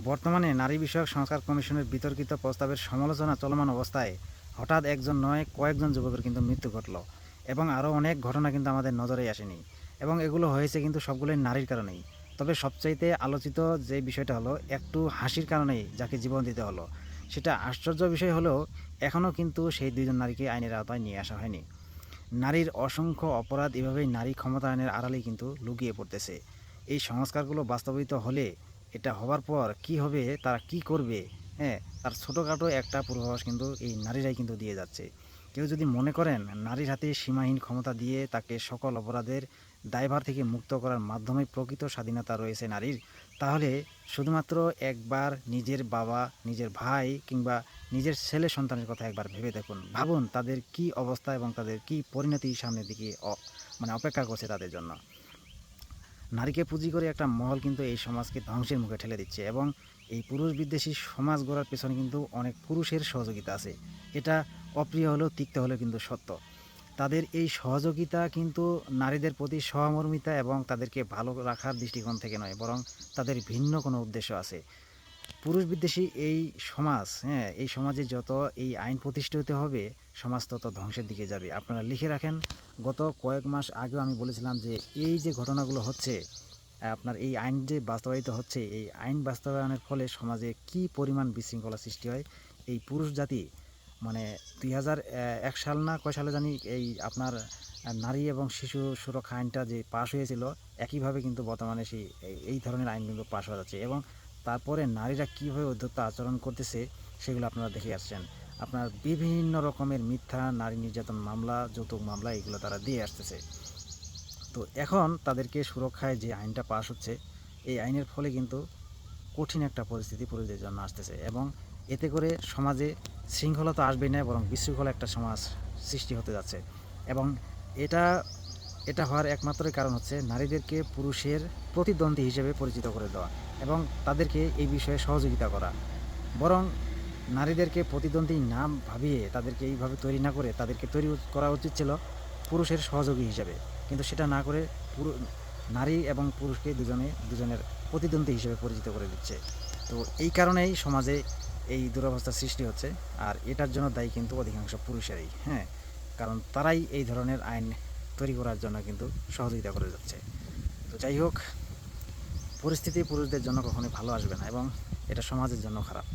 বর্তমানে নারী বিষয়ক সংস্কার কমিশনের বিতর্কিত প্রস্তাবের সমালোচনা চলমান অবস্থায় হঠাৎ একজন নয় কয়েকজন যুবকের কিন্তু মৃত্যু ঘটল এবং আরও অনেক ঘটনা কিন্তু আমাদের নজরেই আসেনি এবং এগুলো হয়েছে কিন্তু সবগুলোই নারীর কারণেই। তবে সবচাইতে আলোচিত যে বিষয়টা হলো একটু হাসির কারণেই যাকে জীবন দিতে হলো, সেটা আশ্চর্য বিষয় হলেও এখনও কিন্তু সেই দুইজন নারীকে আইনের আওতায় নিয়ে আসা হয়নি। নারীর অসংখ্য অপরাধ এভাবেই নারী ক্ষমতায়নের আড়ালেই কিন্তু লুকিয়ে পড়তেছে। এই সংস্কারগুলো বাস্তবায়িত হলে, এটা হবার পর কি হবে, তারা কি করবে, হ্যাঁ, তার ছোটোখাটো একটা পূর্বাভাস কিন্তু এই নারীরাই কিন্তু দিয়ে যাচ্ছে। কেউ যদি মনে করেন নারীর হাতে সীমাহীন ক্ষমতা দিয়ে তাকে সকল অপরাধের দায়ভার থেকে মুক্ত করার মাধ্যমে প্রকৃত স্বাধীনতা রয়েছে নারীর, তাহলে শুধুমাত্র একবার নিজের বাবা, নিজের ভাই কিংবা নিজের ছেলে সন্তানের কথা একবার ভেবে দেখুন। ভাবুন তাদের কি অবস্থা এবং তাদের কি পরিণতি সামনের দিকে অপেক্ষা করছে তাদের জন্য। নারীকে পুঁজি করে একটা মহল কিন্তু এই সমাজকে ধ্বংসের মুখে ঠেলে দিচ্ছে এবং এই পুরুষ বিদ্বেষী সমাজ গড়ার পেছনে কিন্তু অনেক পুরুষের সহযোগিতা আছে। এটা অপ্রিয় হলেও তিক্ত হলেও কিন্তু সত্য। তাদের এই সহযোগিতা কিন্তু নারীদের প্রতি সহমর্মিতা এবং তাদেরকে ভালো রাখার দৃষ্টিকোণ থেকে নয়, বরং তাদের ভিন্ন কোনো উদ্দেশ্য আছে। পুরুষ বিদ্বেষী এই সমাজ, হ্যাঁ, এই সমাজে যত এই আইন প্রতিষ্ঠিত হবে, সমাজ তত ধ্বংসের দিকে যাবে। আপনারা লিখে রাখেন, গত কয়েক মাস আগেও আমি বলেছিলাম যে এই যে ঘটনাগুলো হচ্ছে, আপনার এই আইন যে বাস্তবায়িত হচ্ছে, এই আইন বাস্তবায়নের ফলে সমাজে কি পরিমাণ বিশৃঙ্খলা সৃষ্টি হয়। এই পুরুষ জাতি মানে 2001 সাল না কয় সালে জানি এই আপনার নারী এবং শিশু সুরক্ষা আইনটা যে পাশ হয়েছিল, একইভাবে কিন্তু বর্তমানে সেই এই ধরনের আইন কিন্তু পাশ হয়ে যাচ্ছে এবং তারপরে নারীরা কীভাবে অধ্যত্ত আচরণ করতেছে সেগুলো আপনারা দেখে আসছেন। আপনার বিভিন্ন রকমের মিথ্যা নারী নির্যাতন মামলা, যৌতুক মামলা, এগুলো তারা দিয়ে আসতেছে। তো এখন তাদেরকে সুরক্ষায় যে আইনটা পাশ হচ্ছে, এই আইনের ফলে কিন্তু কঠিন একটা পরিস্থিতি পুরুষদের জন্য আসতেছে এবং এতে করে সমাজে শৃঙ্খলা তো আসবেই না, বরং বিশৃঙ্খলা একটা সমাজ সৃষ্টি হতে যাচ্ছে। এবং এটা এটা হওয়ার একমাত্র কারণ হচ্ছে নারীদেরকে পুরুষের প্রতিদ্বন্দ্বী হিসেবে পরিচিত করে দেওয়া এবং তাদেরকে এই বিষয়ে সহযোগিতা করা। বরং নারীদেরকে প্রতিদ্বন্দ্বী না ভাবিয়ে, তাদেরকে এইভাবে তৈরি না করে তাদেরকে তৈরি করা উচিত ছিল পুরুষের সহযোগী হিসেবে, কিন্তু সেটা না করে নারী এবং পুরুষকে দুজনের প্রতিদ্বন্দ্বী হিসেবে পরিচিত করে দিচ্ছে। তো এই কারণেই সমাজে এই দুরবস্থার সৃষ্টি হচ্ছে, আর এটার জন্য দায়ী কিন্তু অধিকাংশ পুরুষেরই, হ্যাঁ, কারণ তারাই এই ধরনের আইন তৈরি করার জন্য কিন্তু সহযোগিতা করে যাচ্ছে। তো যাই হোক, পরিস্থিতি পুরুষদের জন্য কখনোই ভালো আসবে না এবং এটা সমাজের জন্য খারাপ।